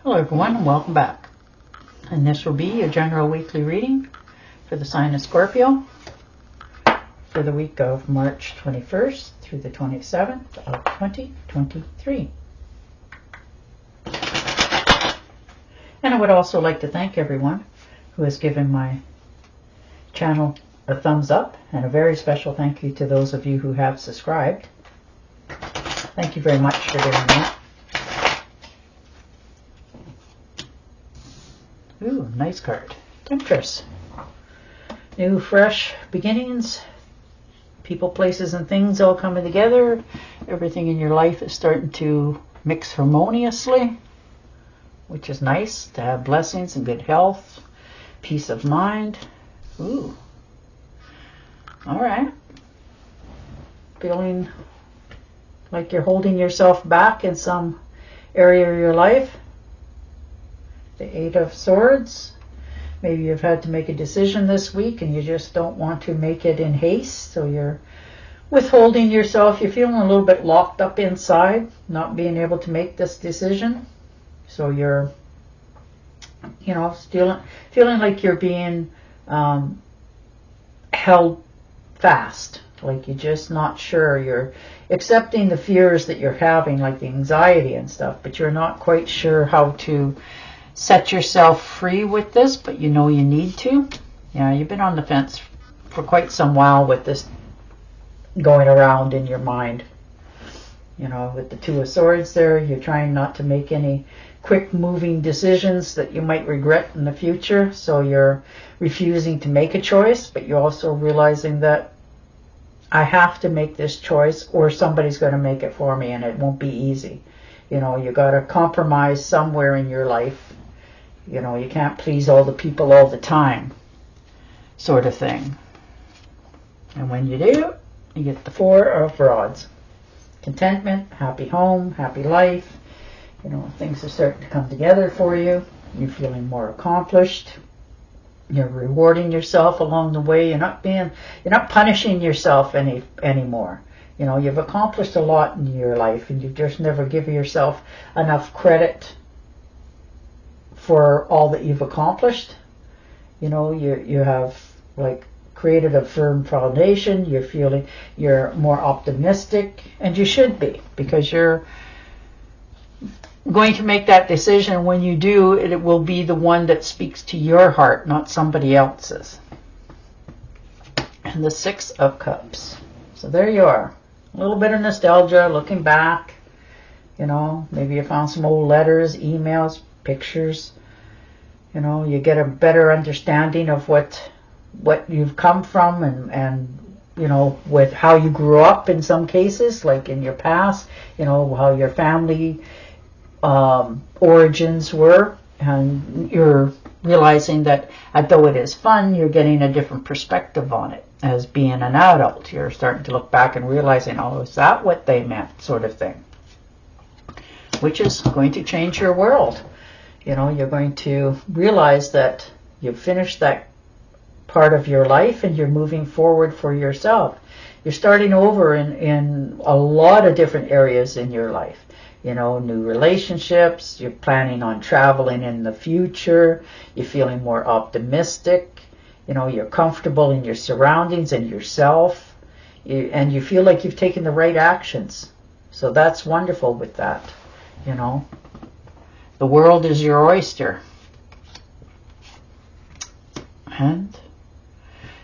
Hello everyone and welcome back. And this will be your general weekly reading for the sign of Scorpio for the week of March 21st through the 27th of 2023. And I would also like to thank everyone who has given my channel a thumbs up, and a very special thank you to those of you who have subscribed. Thank you very much for doing that. Ooh, nice card. Temptress. New, fresh beginnings. People, places, and things all coming together. Everything in your life is starting to mix harmoniously, which is nice to have blessings and good health, peace of mind. Ooh. All right. Feeling like you're holding yourself back in some area of your life. The Eight of Swords. Maybe you've had to make a decision this week and you just don't want to make it in haste, so you're withholding yourself. You're feeling a little bit locked up inside, not being able to make this decision. So you're, feeling like you're being held fast, like you're just not sure. You're accepting the fears that you're having, like the anxiety and stuff, but you're not quite sure how to set yourself free with this, but you know you need to. Yeah, you've been on the fence for quite some while with this going around in your mind. With the Two of Swords there, you're trying not to make any quick moving decisions that you might regret in the future, so you're refusing to make a choice, but you're also realizing that I have to make this choice or somebody's going to make it for me, and it won't be easy. You got to compromise somewhere in your life. You can't please all the people all the time, sort of thing. And when you do, you get the Four of Rods. Contentment, happy home, happy life. Things are starting to come together for you. You're feeling more accomplished. You're rewarding yourself along the way. You're not punishing yourself anymore. You've accomplished a lot in your life, and you've just never given yourself enough credit for all that you've accomplished. You have created a firm foundation. You're feeling you're more optimistic, and you should be, because you're going to make that decision. When you do, it will be the one that speaks to your heart, not somebody else's. And the Six of Cups. So there you are. A little bit of nostalgia, looking back. Maybe you found some old letters, emails, pictures. You get a better understanding of what you've come from, and with how you grew up in some cases, like in your past, how your family origins were, and you're realizing that although it is fun, you're getting a different perspective on it. As being an adult, you're starting to look back and realizing, oh, is that what they meant, sort of thing, which is going to change your world. You're going to realize that you've finished that part of your life and you're moving forward for yourself. You're starting over in a lot of different areas in your life. New relationships. You're planning on traveling in the future. You're feeling more optimistic. You're comfortable in your surroundings and yourself. And you feel like you've taken the right actions. So that's wonderful with that. The world is your oyster. And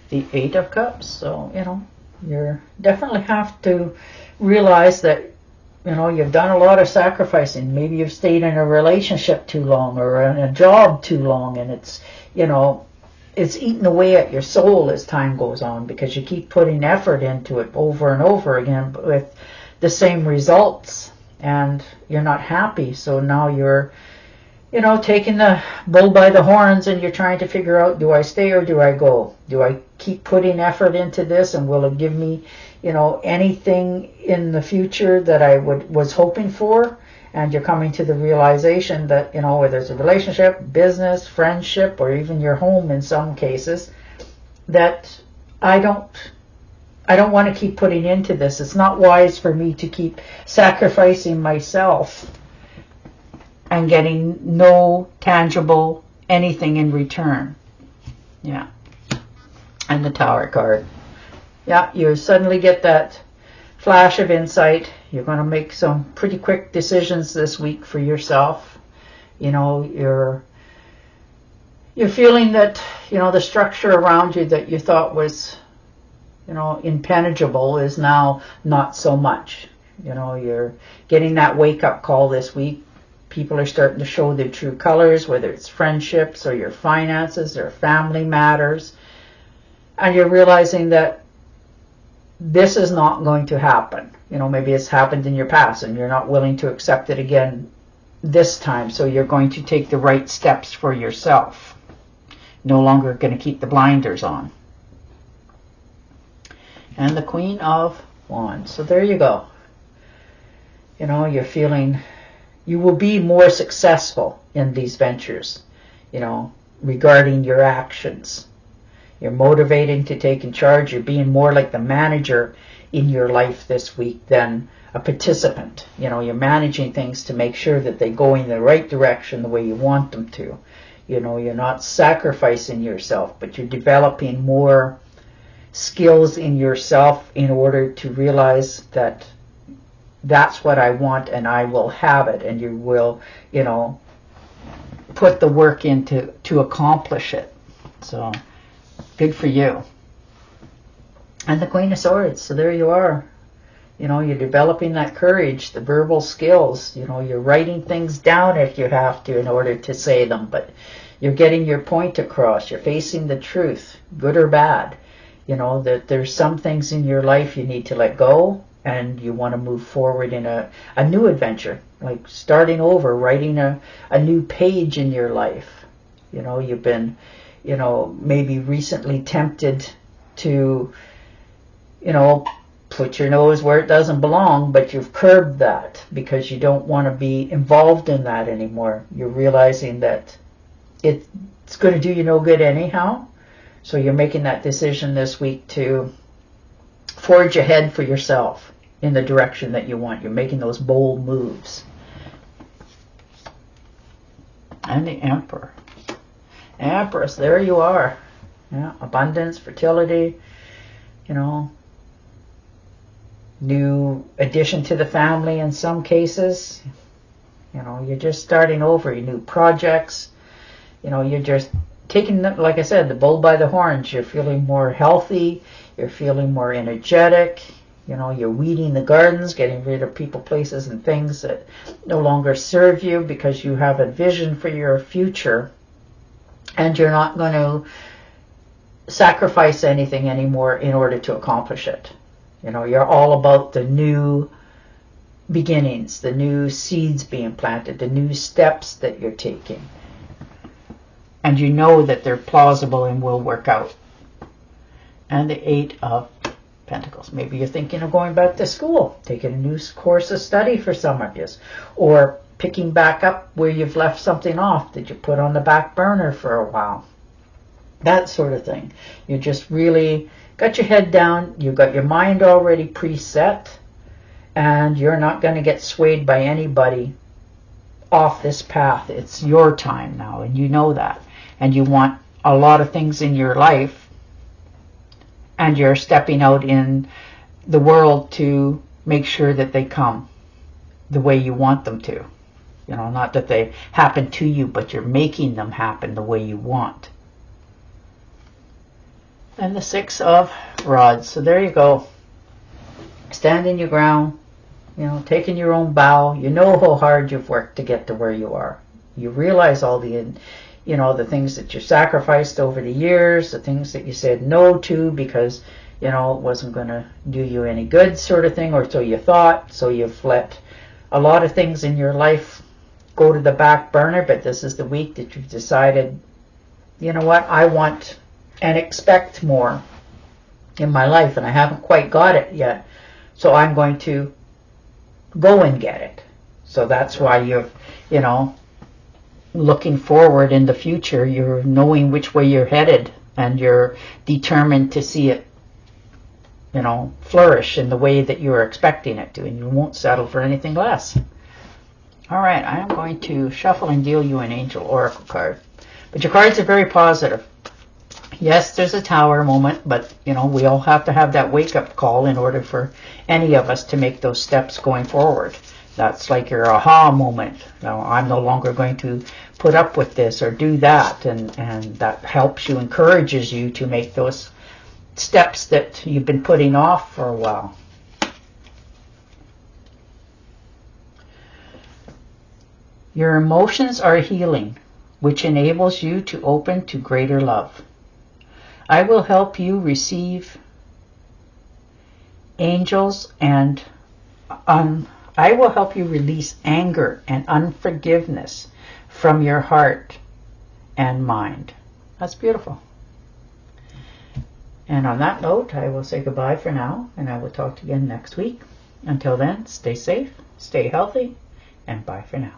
the Eight of Cups. So, you definitely have to realize that, you've done a lot of sacrificing. Maybe you've stayed in a relationship too long, or in a job too long, and it's, it's eating away at your soul as time goes on, because you keep putting effort into it over and over again with the same results, and you're not happy. So now you're, taking the bull by the horns, and you're trying to figure out, do I stay or do I go? Do I keep putting effort into this, and will it give me, anything in the future that I was hoping for? And you're coming to the realization that, whether it's a relationship, business, friendship, or even your home in some cases, that I don't want to keep putting into this. It's not wise for me to keep sacrificing myself and getting no tangible anything in return. Yeah. And the Tower card. Yeah, you suddenly get that flash of insight. You're going to make some pretty quick decisions this week for yourself. You know, you're feeling that, you know, the structure around you that you thought was, you know, impenetrable is now not so much. You know, you're getting that wake-up call this week. People are starting to show their true colors, whether it's friendships or your finances or family matters. And you're realizing that this is not going to happen. You know, maybe it's happened in your past and you're not willing to accept it again this time. So you're going to take the right steps for yourself. No longer going to keep the blinders on. And the Queen of Wands. So there you go. You know, you're feeling you will be more successful in these ventures, you know, regarding your actions. You're motivating to take in charge. You're being more like the manager in your life this week than a participant. You know, you're managing things to make sure that they go in the right direction the way you want them to. You know, you're not sacrificing yourself, but you're developing more skills in yourself in order to realize that that's what I want and I will have it, and you will, you know, put the work in to accomplish it. So good for you. And the Queen of Swords. So there you are. You know, you're developing that courage, the verbal skills. You know, you're writing things down if you have to in order to say them, but you're getting your point across. You're facing the truth, good or bad. You know, that there's some things in your life you need to let go, and you want to move forward in a new adventure, like starting over, writing a new page in your life. You know, you've been, you know, maybe recently tempted to, you know, put your nose where it doesn't belong, but you've curbed that because you don't want to be involved in that anymore. You're realizing that it's going to do you no good anyhow. So you're making that decision this week to forge ahead for yourself in the direction that you want. You're making those bold moves. And the Emperor. Empress, there you are. Yeah, abundance, fertility, you know, new addition to the family in some cases. You know, you're just starting over, your new projects. You know, you're just taking, like I said, the bull by the horns. You're feeling more healthy. You're feeling more energetic. You know, you're weeding the gardens, getting rid of people, places, and things that no longer serve you because you have a vision for your future. And you're not going to sacrifice anything anymore in order to accomplish it. You know, you're all about the new beginnings, the new seeds being planted, the new steps that you're taking. And you know that they're plausible and will work out. And the Eight of Pentacles. Maybe you're thinking of going back to school, taking a new course of study for some of you, or picking back up where you've left something off that you put on the back burner for a while. That sort of thing. You just really got your head down, you've got your mind already preset, and you're not going to get swayed by anybody off this path. It's your time now, and you know that. And you want a lot of things in your life, and you're stepping out in the world to make sure that they come the way you want them to. You know, not that they happen to you, but you're making them happen the way you want. And the Six of Rods. So there you go. Standing your ground, you know, taking your own bow. You know how hard you've worked to get to where you are. You realize all the, you know, the things that you sacrificed over the years, the things that you said no to because, you know, it wasn't going to do you any good sort of thing, or so you thought. So you've let a lot of things in your life go to the back burner, but this is the week that you've decided, you know what, I want and expect more in my life, and I haven't quite got it yet, so I'm going to go and get it. So that's why you're, you know, looking forward in the future. You're knowing which way you're headed, and you're determined to see it, you know, flourish in the way that you're expecting it to, and you won't settle for anything less. All right, I am going to shuffle and deal you an angel oracle card. But your cards are very positive. Yes, there's a tower moment, but you know, we all have to have that wake-up call in order for any of us to make those steps going forward. That's like your aha moment. Now, I'm no longer going to put up with this or do that, and that helps you, encourages you to make those steps that you've been putting off for a while. Your emotions are healing, which enables you to open to greater love. I will help you receive angels and I will help you release anger and unforgiveness from your heart and mind. That's beautiful. And on that note, I will say goodbye for now, and I will talk to you again next week. Until then, stay safe, stay healthy, and bye for now.